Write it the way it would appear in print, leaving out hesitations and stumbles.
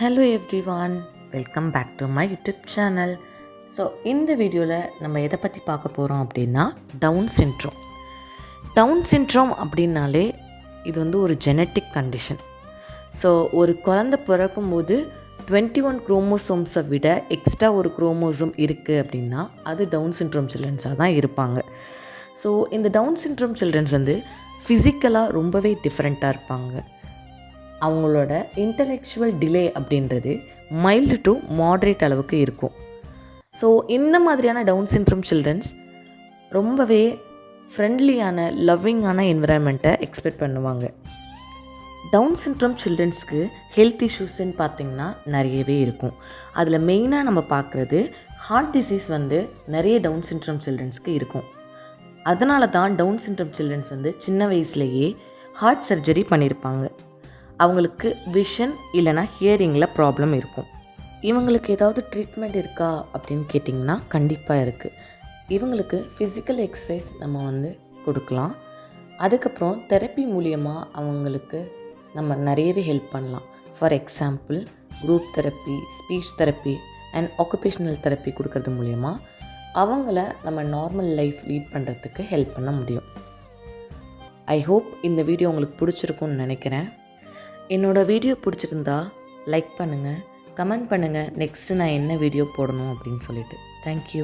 Hello everyone, welcome back to my YouTube channel. So இந்த வீடியோவில் நம்ம எதை பற்றி பார்க்க போகிறோம் அப்படின்னா டவுன் சிண்ட்ரோம். டவுன் சிண்ட்ரோம் அப்படின்னாலே இது ஒரு ஜெனட்டிக் கண்டிஷன். ஸோ ஒரு குழந்தை பிறக்கும்போது 21 குரோமோசோம்ஸை விட எக்ஸ்ட்ரா ஒரு குரோமோசோம் இருக்குது அப்படின்னா அது டவுன் சிண்ட்ரோம் சில்ட்ரன்ஸாக தான் இருப்பாங்க. ஸோ இந்த டவுன் சிண்ட்ரோம் சில்ட்ரன்ஸ் ஃபிசிக்கலாக ரொம்பவே டிஃப்ரெண்ட்டாக இருப்பாங்க. அவங்களோட இன்டலெக்சுவல் டிலே அப்படின்றது மைல்டு டு மாட்ரேட் அளவுக்கு இருக்கும். ஸோ இந்த மாதிரியான டவுன் சிண்ட்ரோம் சில்ட்ரன்ஸ் ரொம்பவே ஃப்ரெண்ட்லியான லவ்விங்கான என்விரான்மெண்ட்டை எக்ஸ்பெக்ட் பண்ணுவாங்க. டவுன் சிண்ட்ரோம் சில்ட்ரன்ஸ்க்கு ஹெல்த் இஷ்யூஸ்ன்னு பார்த்திங்கன்னா நிறையவே இருக்கும். அதில் மெயினாக நம்ம பார்க்குறது ஹார்ட் டிசீஸ் நிறைய டவுன் சிண்ட்ரோம் சில்ட்ரன்ஸ்க்கு இருக்கும். அதனால தான் டவுன் சிண்ட்ரோம் சில்ட்ரன்ஸ் சின்ன வயசுலேயே ஹார்ட் சர்ஜரி பண்ணியிருப்பாங்க. அவங்களுக்கு விஷன் இல்லைனா ஹியரிங்கில் ப்ராப்ளம் இருக்கும். இவங்களுக்கு ஏதாவது ட்ரீட்மெண்ட் இருக்கா அப்படின்னு கேட்டிங்கன்னா கண்டிப்பாக இருக்குது. இவங்களுக்கு ஃபிசிக்கல் எக்ஸசைஸ் நம்ம கொடுக்கலாம். அதுக்கப்புறம் தெரப்பி மூலியமாக அவங்களுக்கு நம்ம நிறையவே ஹெல்ப் பண்ணலாம். For example group therapy, speech therapy and occupational therapy கொடுக்கறது மூலயமா அவங்கள நம்ம நார்மல் லைஃப் லீட் பண்ணுறதுக்கு ஹெல்ப் பண்ண முடியும். ஐ ஹோப் இந்த வீடியோ உங்களுக்கு பிடிச்சிருக்குன்னு நினைக்கிறேன். என்னோடய வீடியோ பிடிச்சிருந்தா லைக் பண்ணுங்கள், கமெண்ட் பண்ணுங்கள் நெக்ஸ்ட்டு நான் என்ன வீடியோ போடணும் அப்படின்னு சொல்லிட்டு. தேங்க்யூ.